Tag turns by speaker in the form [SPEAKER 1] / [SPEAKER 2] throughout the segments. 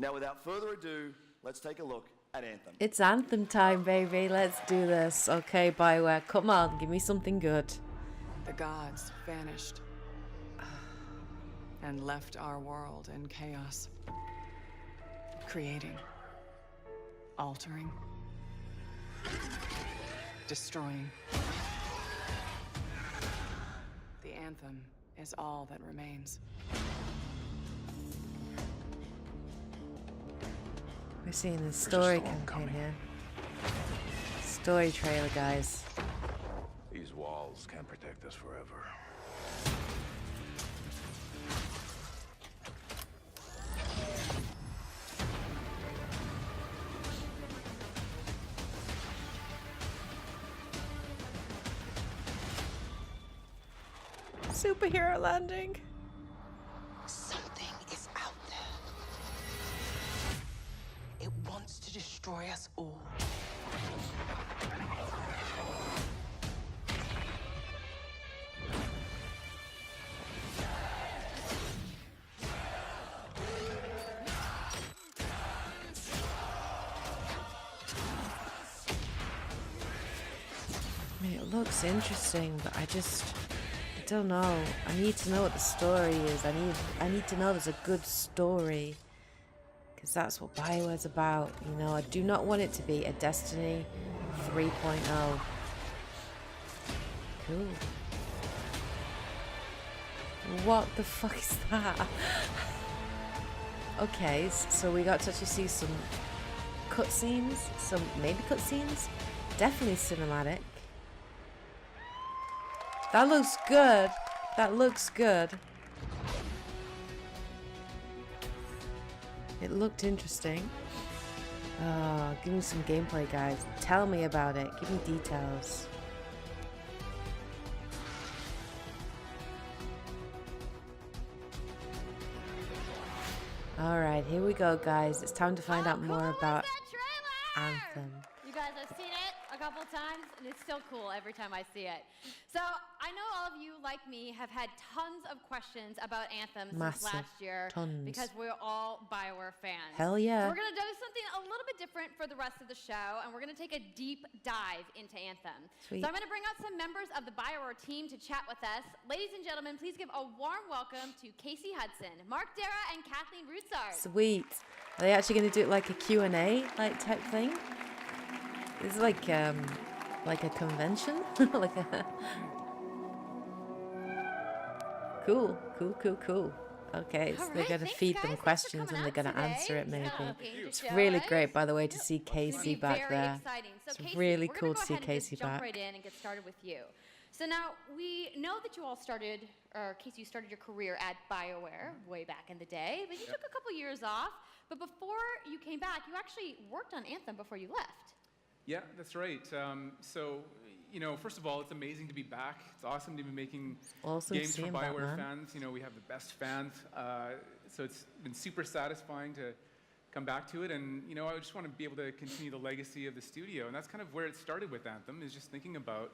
[SPEAKER 1] Now, without further ado, let's take a look at Anthem.
[SPEAKER 2] It's Anthem time, baby. Let's do this. Okay, Bioware, come on, give me something good.
[SPEAKER 3] The gods vanished and left our world in chaos. Creating, altering, destroying. The Anthem is all that remains.
[SPEAKER 2] We're seeing the story campaign here. Story trailer, guys.
[SPEAKER 4] These walls can't protect us forever.
[SPEAKER 2] Superhero landing.
[SPEAKER 5] Something is out there. It wants to destroy us all.
[SPEAKER 2] I mean, it looks interesting, but I don't know. I need to know what the story is. I need to know there's a good story, because that's what Bioware's about. You know, I do not want it to be a Destiny 3.0. Cool. What the fuck is that? Okay, so we got to actually see some cutscenes, maybe cutscenes, definitely cinematic. That looks good. That looks good. It looked interesting. Oh, give me some gameplay, guys. Tell me about it. Give me details. Alright, here we go, guys. It's time to find out more about Anthem.
[SPEAKER 6] You guys have seen it a couple times, and it's still cool every time I see it. So I know all of you, like me, have had tons of questions about Anthem since last year.
[SPEAKER 2] Tons.
[SPEAKER 6] Because we're all Bioware fans.
[SPEAKER 2] Hell yeah.
[SPEAKER 6] So we're going to do something a little bit different for the rest of the show, and we're going to take a deep dive into Anthem.
[SPEAKER 2] Sweet.
[SPEAKER 6] So I'm going to bring out some members of the Bioware team to chat with us. Ladies and gentlemen, please give a warm welcome to Casey Hudson, Mark Darrah, and Cathleen Rootsaert.
[SPEAKER 2] Sweet. Are they actually going to do it like a Q&A like type thing? It's like a convention? Like a... Cool. Okay, so they're going to feed them questions and they're going to answer it maybe. It's really great, by the way, to see Casey back there.
[SPEAKER 6] So
[SPEAKER 2] It's
[SPEAKER 6] Casey,
[SPEAKER 2] really
[SPEAKER 6] we're
[SPEAKER 2] cool
[SPEAKER 6] gonna
[SPEAKER 2] to see
[SPEAKER 6] go ahead and
[SPEAKER 2] Casey
[SPEAKER 6] just jump
[SPEAKER 2] back.
[SPEAKER 6] right in and get started with you. So now we know that you all started, or Casey, you started your career at Bioware way back in the day, but you took a couple years off. But before you came back, you actually worked on Anthem before you left.
[SPEAKER 7] Yeah, that's right. So, you know, first of all, it's amazing to be back. It's awesome to be making games for Bioware fans. You know, we have the best fans. So it's been super satisfying to come back to it. And, you know, I just want to be able to continue the legacy of the studio. And that's kind of where it started with Anthem, is just thinking about,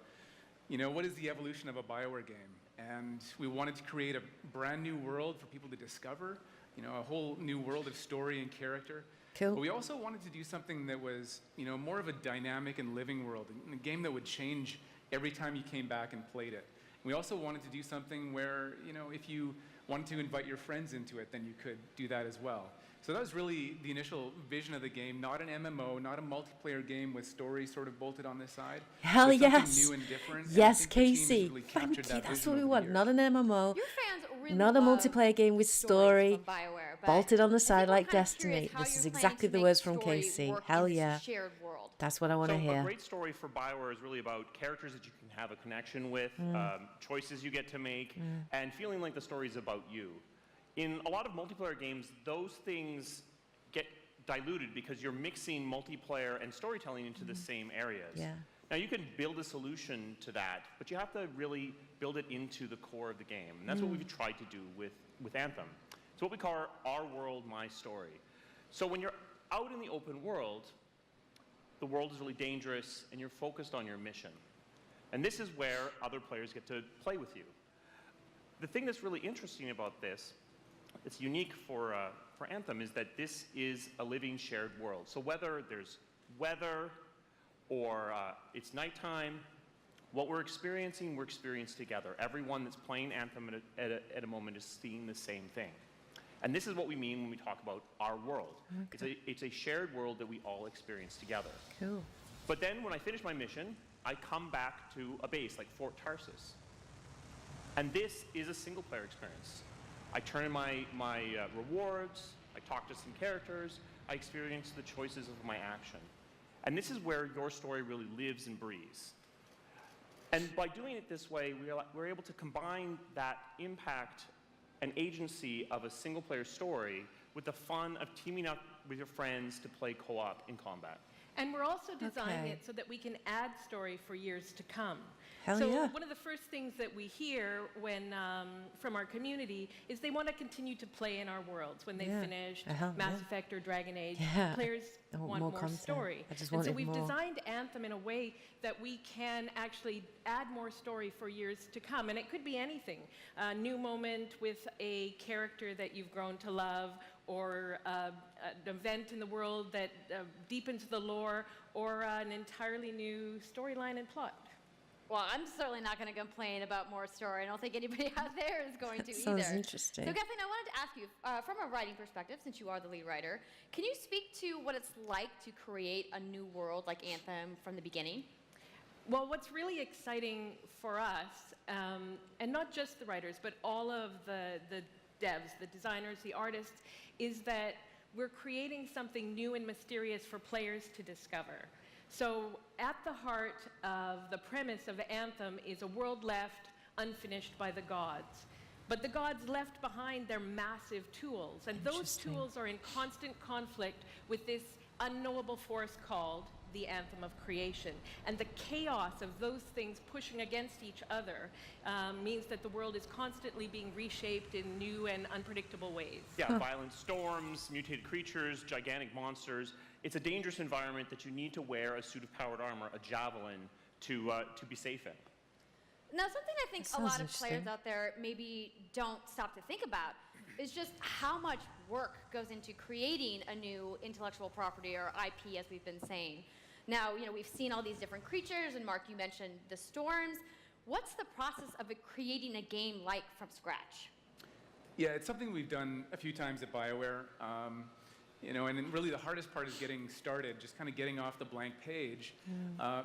[SPEAKER 7] you know, what is the evolution of a Bioware game? And we wanted to create a brand new world for people to discover, you know, a whole new world of story and character.
[SPEAKER 2] Cool.
[SPEAKER 7] But we also wanted to do something that was, you know, more of a dynamic and living world, a game that would change every time you came back and played it. We also wanted to do something where, you know, if you wanted to invite your friends into it, then you could do that as well. So that was really the initial vision of the game, not an MMO, not a multiplayer game with stories sort of bolted on the side.
[SPEAKER 2] Hell yes.
[SPEAKER 7] New and different.
[SPEAKER 2] Yes,
[SPEAKER 7] and I think the team has
[SPEAKER 2] Casey.
[SPEAKER 7] really
[SPEAKER 2] Thank
[SPEAKER 7] captured
[SPEAKER 2] you.
[SPEAKER 7] that
[SPEAKER 2] That's
[SPEAKER 7] vision
[SPEAKER 2] what we
[SPEAKER 7] over the
[SPEAKER 2] want.
[SPEAKER 7] years.
[SPEAKER 2] Not an MMO.
[SPEAKER 6] Your fans really
[SPEAKER 2] Not a
[SPEAKER 6] love
[SPEAKER 2] multiplayer game with
[SPEAKER 6] stories
[SPEAKER 2] story.
[SPEAKER 6] from Bioware, but
[SPEAKER 2] Bolted on the
[SPEAKER 6] I think
[SPEAKER 2] side
[SPEAKER 6] I'm
[SPEAKER 2] like
[SPEAKER 6] kinda
[SPEAKER 2] Destiny.
[SPEAKER 6] curious how
[SPEAKER 2] This is
[SPEAKER 6] you're planning
[SPEAKER 2] exactly
[SPEAKER 6] to
[SPEAKER 2] the
[SPEAKER 6] make
[SPEAKER 2] words from
[SPEAKER 6] story
[SPEAKER 2] Casey.
[SPEAKER 6] work
[SPEAKER 2] Hell
[SPEAKER 6] in this
[SPEAKER 2] yeah.
[SPEAKER 6] shared world.
[SPEAKER 2] That's what I want to
[SPEAKER 8] A
[SPEAKER 2] hear.
[SPEAKER 8] great story for Bioware is really about characters that you can have a connection with, choices you get to make, and feeling like the story is about you. In a lot of multiplayer games, those things get diluted because you're mixing multiplayer and storytelling into the same areas.
[SPEAKER 2] Yeah.
[SPEAKER 8] Now you can build a solution to that, but you have to really build it into the core of the game. And that's what we've tried to do with Anthem. It's what we call our world, my story. So when you're out in the open world, the world is really dangerous and you're focused on your mission. And this is where other players get to play with you. The thing that's really interesting about this that's unique for Anthem is that this is a living shared world. So whether there's weather or it's nighttime, what we're experiencing together. Everyone that's playing Anthem at a moment is seeing the same thing. And this is what we mean when we talk about our world. Okay. It's a shared world that we all experience together.
[SPEAKER 2] Cool.
[SPEAKER 8] But then when I finish my mission, I come back to a base like Fort Tarsus. And this is a single player experience. I turn in my rewards, I talk to some characters, I experience the choices of my action. And this is where your story really lives and breathes. And by doing it this way, we're able to combine that impact and agency of a single-player story with the fun of teaming up with your friends to play co-op in combat.
[SPEAKER 9] And we're also designing it so that we can add story for years to come.
[SPEAKER 2] Hell
[SPEAKER 9] so
[SPEAKER 2] yeah.
[SPEAKER 9] One of the first things that we hear when from our community is they want to continue to play in our worlds when they've finished Mass Effect or Dragon Age. Players want more story. And so we've designed Anthem in a way that we can actually add more story for years to come. And it could be anything. A new moment with a character that you've grown to love, or an event in the world that deepens the lore, or an entirely new storyline and plot.
[SPEAKER 6] Well, I'm certainly not going to complain about more story. I don't think anybody out there is going to either.
[SPEAKER 2] Sounds interesting.
[SPEAKER 6] So, Kathleen, I wanted to ask you, from a writing perspective, since you are the lead writer, can you speak to what it's like to create a new world like Anthem from the beginning?
[SPEAKER 9] Well, what's really exciting for us, and not just the writers, but all of the devs, the designers, the artists, is that we're creating something new and mysterious for players to discover. So at the heart of the premise of Anthem is a world left unfinished by the gods. But the gods left behind their massive tools, and those tools are in constant conflict with this unknowable force called the Anthem of creation. And the chaos of those things pushing against each other means that the world is constantly being reshaped in new and unpredictable ways.
[SPEAKER 8] Yeah, violent storms, mutated creatures, gigantic monsters. It's a dangerous environment that you need to wear a suit of powered armor, a javelin, to be safe in.
[SPEAKER 6] Now, something I think a lot of players out there maybe don't stop to think about is just how much work goes into creating a new intellectual property, or IP, as we've been saying. Now, we've seen all these different creatures, and Mark, you mentioned the storms. What's the process of creating a game like from scratch?
[SPEAKER 7] Yeah, it's something we've done a few times at Bioware. And then really the hardest part is getting started, just kind of getting off the blank page.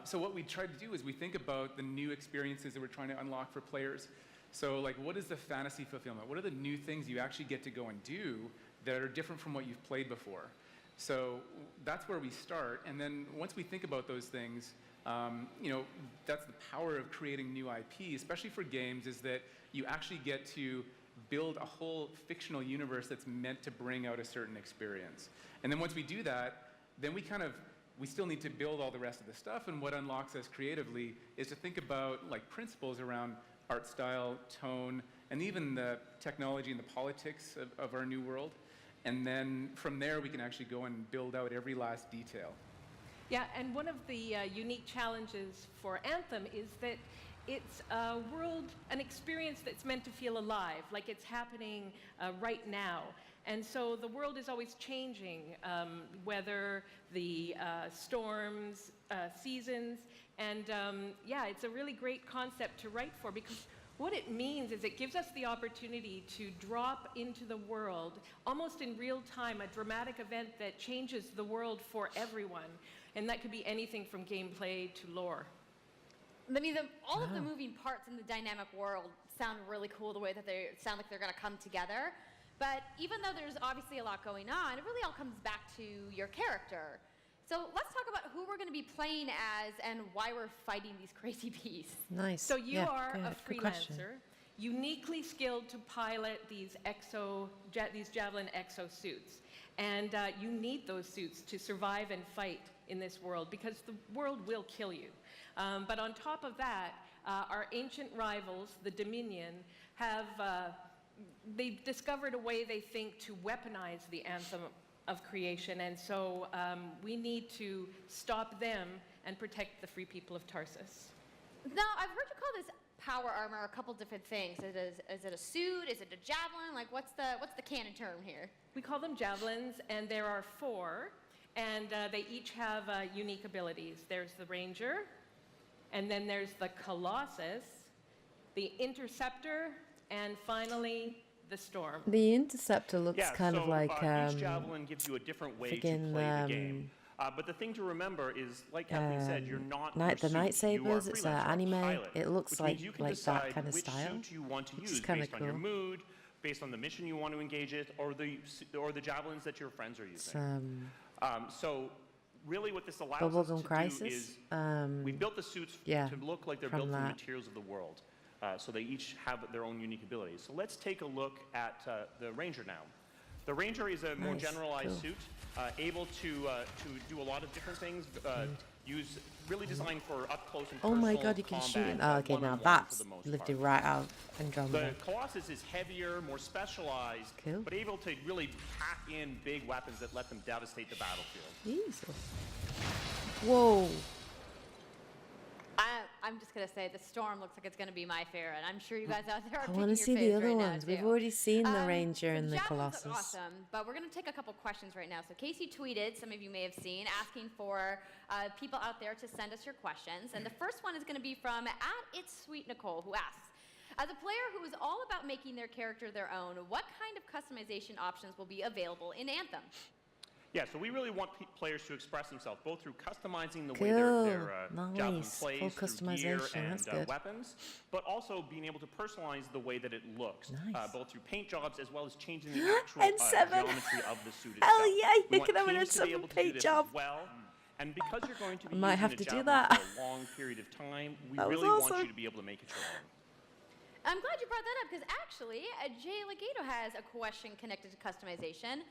[SPEAKER 7] So what we try to do is we think about the new experiences that we're trying to unlock for players. So like, what is the fantasy fulfillment? What are the new things you actually get to go and do that are different from what you've played before? So that's where we start. And then once we think about those things, that's the power of creating new IP, especially for games, is that you actually get to build a whole fictional universe that's meant to bring out a certain experience. And then once we do that, then we still need to build all the rest of the stuff, and what unlocks us creatively is to think about like principles around art style, tone, and even the technology and the politics of our new world. And then from there, we can actually go and build out every last detail.
[SPEAKER 9] Yeah, and one of the unique challenges for Anthem is that it's a world, an experience that's meant to feel alive, like it's happening right now. And so the world is always changing, whether the storms, seasons, and it's a really great concept to write for, because what it means is it gives us the opportunity to drop into the world, almost in real time, a dramatic event that changes the world for everyone. And that could be anything from gameplay to lore.
[SPEAKER 6] I mean, all of the moving parts in the dynamic world sound really cool, the way that they sound like they're going to come together. But even though there's obviously a lot going on, it really all comes back to your character. So let's talk about who we're going to be playing as and why we're fighting these crazy beasts.
[SPEAKER 2] Nice.
[SPEAKER 9] So you are a freelancer, uniquely skilled to pilot these Javelin exosuits. And you need those suits to survive and fight in this world, because the world will kill you. But on top of that, our ancient rivals, the Dominion, they've discovered a way, they think, to weaponize the Anthem of creation. And so we need to stop them and protect the free people of Tarsus.
[SPEAKER 6] Now, I've heard you call this power armor a couple different things. Is it a suit? Is it a javelin? Like, what's the canon term here?
[SPEAKER 9] We call them javelins, and there are 4, and they each have unique abilities. There's the Ranger, and then there's the Colossus, the Interceptor, and finally the Storm.
[SPEAKER 2] The Interceptor looks kind of like
[SPEAKER 8] each javelin gives you a different way to play the game. But the thing to remember is, like Cathleen said, you're not
[SPEAKER 2] the lightsabers. It's an anime. It looks like that kind of style.
[SPEAKER 8] Suit you want to use
[SPEAKER 2] kind of
[SPEAKER 8] based on your mood, based on the mission you want to engage it, or the javelins that your friends are using. So really what this allows us to do is we built the suits to look like they're built from the materials of the world. So they each have their own unique abilities. So let's take a look at the Ranger now. The Ranger is a more generalized suit, able to do a lot of different things, really designed for up close and personal
[SPEAKER 2] Oh my god, you can shoot him. Oh, okay, now that's lifted right out Andromeda.
[SPEAKER 8] The Colossus is heavier, more specialized, but able to really pack in big weapons that let them devastate the battlefield.
[SPEAKER 2] Jesus. Whoa.
[SPEAKER 6] I'm just going to say the Storm looks like it's going to be my favorite. I'm sure you guys out there are
[SPEAKER 2] I want to see the other ones. We've already seen the Ranger and the Colossus.
[SPEAKER 6] Awesome, but we're going to take a couple questions right now. So Casey tweeted, some of you may have seen, asking for people out there to send us your questions. And the first one is going to be from @It'sSweetNicole, who asks, as a player who is all about making their character their own, what kind of customization options will be available in Anthem?
[SPEAKER 8] Yeah, so we really want players to express themselves, both through customizing the way their javelin plays, through gear and weapons, but also being able to personalize the way that it looks, both through paint jobs as well as changing the actual geometry of the suit itself.
[SPEAKER 2] Hell yeah, you can have an N7 paint job.
[SPEAKER 8] And because you're going to be
[SPEAKER 2] might have to do that
[SPEAKER 8] for a long period of time, we really want you to be able to make it your own.
[SPEAKER 6] I'm glad you brought that up, because actually, Jay Legato has a question connected to customization.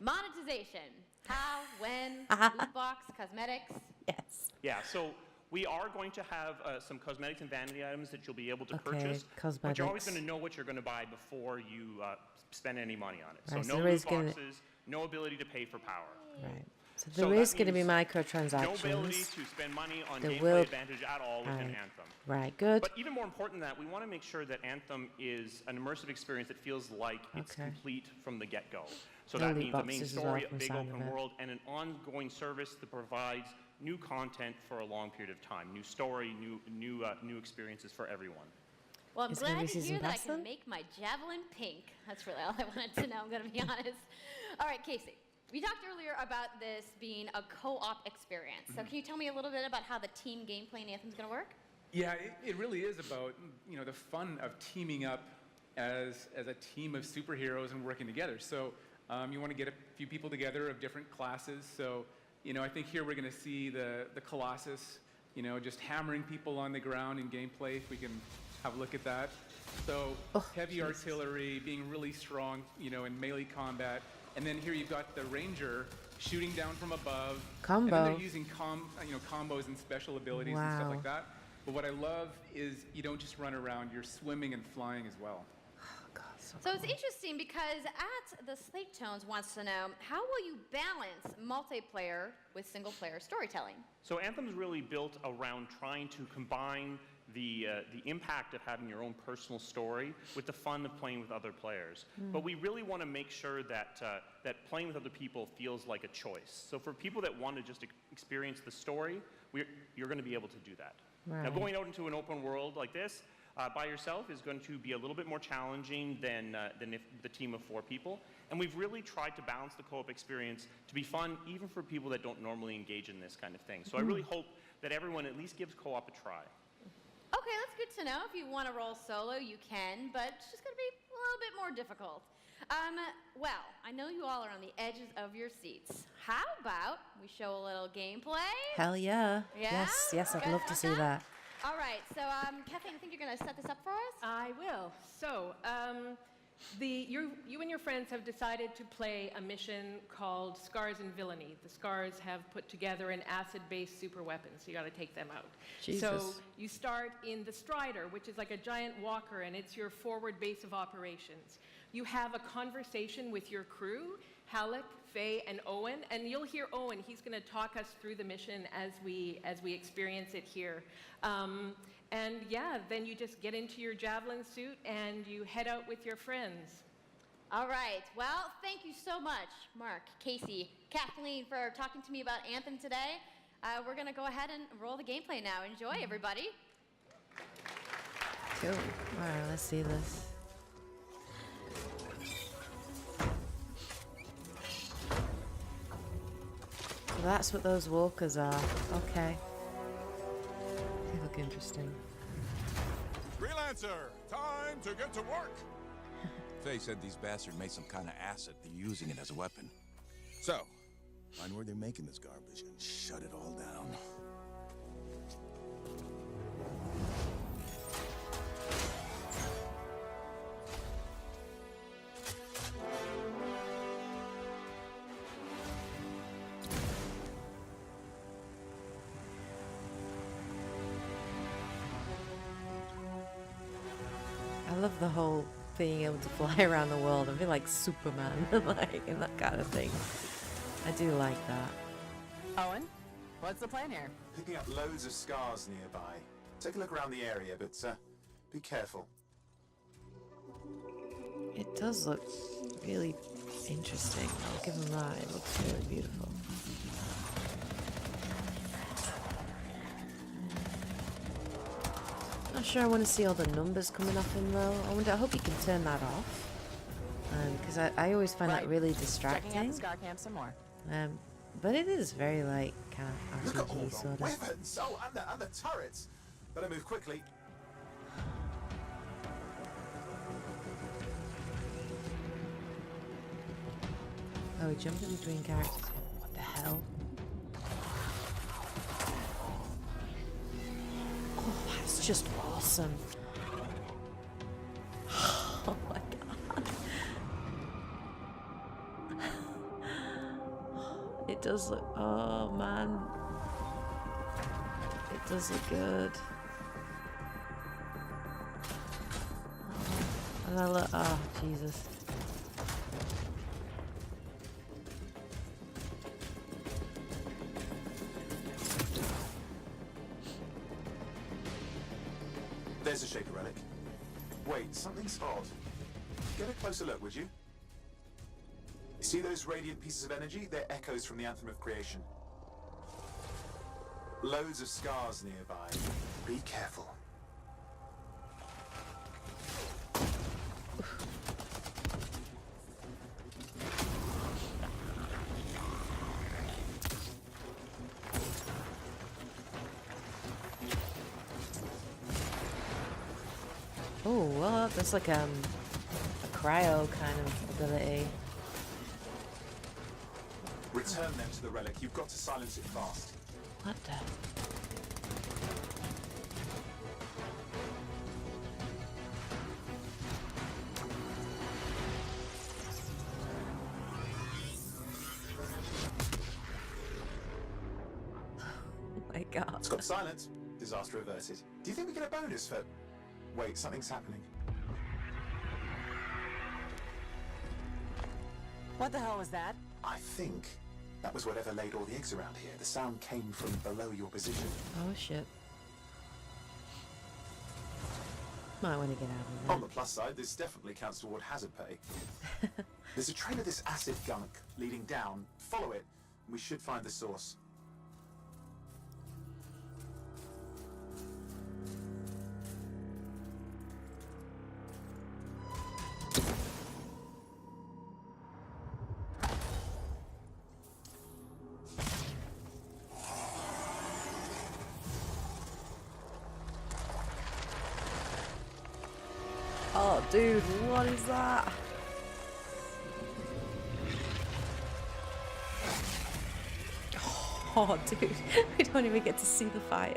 [SPEAKER 6] Monetization. How, when, loot box, cosmetics.
[SPEAKER 2] Yes.
[SPEAKER 8] Yeah, so we are going to have some cosmetics and vanity items that you'll be able to purchase. But you're always going to know what you're going to buy before you spend any money on it.
[SPEAKER 2] Right,
[SPEAKER 8] so no loot boxes, no ability to pay for power.
[SPEAKER 2] Right. So there is going to be microtransactions.
[SPEAKER 8] No ability to spend money on gameplay advantage at all within Anthem.
[SPEAKER 2] Right, good.
[SPEAKER 8] But even more important than that, we want to make sure that Anthem is an immersive experience that feels like it's complete from the get-go. So that means a main story, a big open world, and an ongoing service that provides new content for a long period of time. New story, new experiences for everyone.
[SPEAKER 6] Well, I'm glad to hear that I can make my javelin pink. That's really all I wanted to know, I'm going to be honest. All right, Casey. We talked earlier about this being a co-op experience. So can you tell me a little bit about how the team gameplay in Anthem is going to work?
[SPEAKER 7] Yeah, it really is about the fun of teaming up as a team of superheroes and working together. So you want to get a few people together of different classes. So I think here we're going to see the Colossus, just hammering people on the ground in gameplay. If we can have a look at that. So heavy artillery, being really strong, in melee combat. And then here you've got the Ranger shooting down from above.
[SPEAKER 2] Combo.
[SPEAKER 7] And then they're using combos and special abilities and stuff like that. But what I love is you don't just run around, you're swimming and flying as well.
[SPEAKER 2] Oh, God,
[SPEAKER 6] so it's interesting because the Slate Tones wants to know, how will you balance multiplayer with single-player storytelling?
[SPEAKER 8] So Anthem's really built around trying to combine the impact of having your own personal story with the fun of playing with other players. But we really want to make sure that playing with other people feels like a choice. So for people that want to just experience the story, you're going to be able to do that. Right. Now going out into an open world like this by yourself is going to be a little bit more challenging than if the team of 4 people. And we've really tried to balance the co-op experience to be fun even for people that don't normally engage in this kind of thing. So I really hope that everyone at least gives co-op a try.
[SPEAKER 6] Okay, that's good to know. If you want to roll solo, you can, but it's just going to be a little bit more difficult. Well, I know you all are on the edges of your seats. How about we show a little gameplay?
[SPEAKER 2] Hell yeah.
[SPEAKER 6] Yeah?
[SPEAKER 2] Yes, I'd love to see that.
[SPEAKER 6] All right, so Cathleen, I think you're going to set this up for us?
[SPEAKER 9] I will. So, you and your friends have decided to play a mission called Scars and Villainy. The Scars have put together an acid-based super weapon, so you got to take them out.
[SPEAKER 2] Jesus.
[SPEAKER 9] So you start in the Strider, which is like a giant walker, and it's your forward base of operations. You have a conversation with your crew, Halleck, Faye, and Owen, and you'll hear Owen. He's going to talk us through the mission as we experience it here. And yeah, then you just get into your javelin suit and you head out with your friends.
[SPEAKER 6] All right. Well, thank you so much, Mark, Casey, Kathleen, for talking to me about Anthem today. We're going to go ahead and roll the gameplay now. Enjoy, everybody.
[SPEAKER 2] Cool. All right, let's see this. So that's what those walkers are. Okay. They look interesting.
[SPEAKER 10] Freelancer, time to get to work. Faye said these bastards made some kind of acid. They're using it as a weapon. So, find where they're making this garbage and shut it all down.
[SPEAKER 2] I love the whole being able to fly around the world. I feel like Superman, like, and that kind of thing. I do like that.
[SPEAKER 11] Owen, what's the plan here?
[SPEAKER 12] Picking up loads of scars nearby. Take a look around the area, but be careful.
[SPEAKER 2] It does look really interesting. I'll give them that. It looks really beautiful. Not sure I want to see all the numbers coming up in though. I hope you can turn that off. Because I always find that really distracting.
[SPEAKER 11] Checking out the scar camp some more.
[SPEAKER 2] But it is very like kind of
[SPEAKER 12] Look at all
[SPEAKER 2] RPG
[SPEAKER 12] the
[SPEAKER 2] sort of.
[SPEAKER 12] weapons! Oh, and the turrets! Better move quickly.
[SPEAKER 2] Oh, we jumped in between characters. What the hell? Oh, that's just awesome. Oh my god. It does look, oh man. It does look good. Oh, and I look, oh Jesus.
[SPEAKER 12] There's a shaker relic. Wait, something's odd. Get a closer look, would you? See those radiant pieces of energy? They're echoes from the Anthem of Creation. Loads of scars nearby. Be careful.
[SPEAKER 2] Oh, well, that's like a cryo kind of ability.
[SPEAKER 12] Return them to the relic. You've got to silence it fast.
[SPEAKER 2] What the? Oh my god.
[SPEAKER 12] It's got silence. Disaster averted. Do you think we get a bonus for... Wait, something's happening.
[SPEAKER 11] What the hell was that?
[SPEAKER 12] I think that was whatever laid all the eggs around here. The sound came from below your position.
[SPEAKER 2] Oh shit. Might want to get out of there.
[SPEAKER 12] On the plus side, this definitely counts toward hazard pay. There's a trail of this acid gunk leading down. Follow it, and we should find the source.
[SPEAKER 2] Oh, dude, what is that? Oh, dude, we don't even get to see the fire.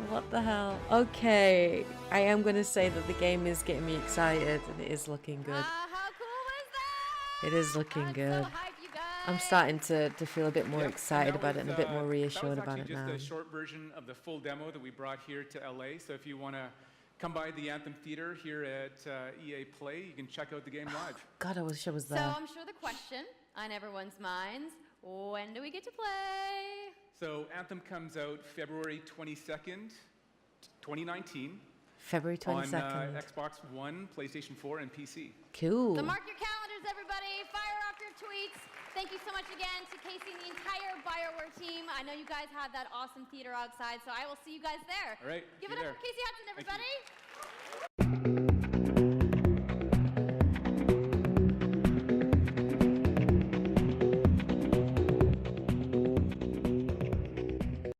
[SPEAKER 2] What the hell? Okay, I am going to say that the game is getting me excited and it is looking good.
[SPEAKER 6] How cool was that?
[SPEAKER 2] It is looking good.
[SPEAKER 6] So hyped, you guys.
[SPEAKER 2] I'm starting to feel a bit more excited
[SPEAKER 7] that
[SPEAKER 2] about it and a bit more reassured about it
[SPEAKER 7] That was
[SPEAKER 2] now.
[SPEAKER 7] actually just a short version of the full demo that we brought here to LA. So if you want to come by the Anthem Theater here at EA Play, you can check out the game live.
[SPEAKER 2] God, I wish I was there.
[SPEAKER 6] So I'm sure the question on everyone's minds, when do we get to play?
[SPEAKER 7] So Anthem comes out February 22nd 2019.
[SPEAKER 2] February 22nd.
[SPEAKER 7] On Xbox One, PlayStation 4, and PC.
[SPEAKER 2] Cool.
[SPEAKER 6] So mark your calendars, everybody. Fire off your tweets. Thank you so much again to Casey and the entire Bioware team. I know you guys had that awesome theater outside, so I will see you guys there.
[SPEAKER 7] All right.
[SPEAKER 6] Give it up for Casey Hudson, everybody.